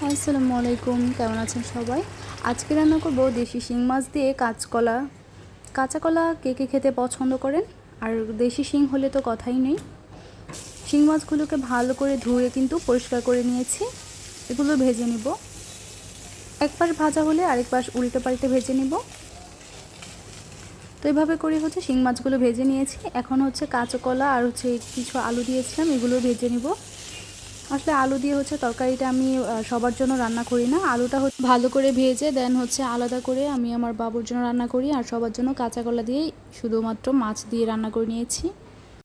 আসসালামু আলাইকুম, কেমন আছেন সবাই? আজকে রান্না করব দেশি শিং মাছ দিয়ে কাঁচকলা। কাঁচা কলা কে কে খেতে পছন্দ করেন? আর দেশি শিং হলে তো কথাই নেই। শিং মাছগুলোকে ভালো করে ধুয়ে কিন্তু পরিষ্কার করে নিয়েছি। এগুলো ভেজে নিব। এক পাশ ভাজা হলে আরেক পাশ উল্টে পাল্টে ভেজে নিব। তো এভাবে করে শিং মাছগুলো ভেজে নিয়েছি। এখন কাঁচা কলা আর কিছু আলু দিয়েছিলাম, এগুলো ভেজে নিব। আসলে আলু দিয়ে তরকারিটা আমি সবার জন্য রান্না করি না। আলুটা ভালো করে ভেজে দেন আলাদা করে আমি আমার বাবুর জন্য রান্না করি, আর সবার জন্য কাঁচা কলা দিয়েই শুধুমাত্র মাছ দিয়ে রান্না করে নিয়েছি।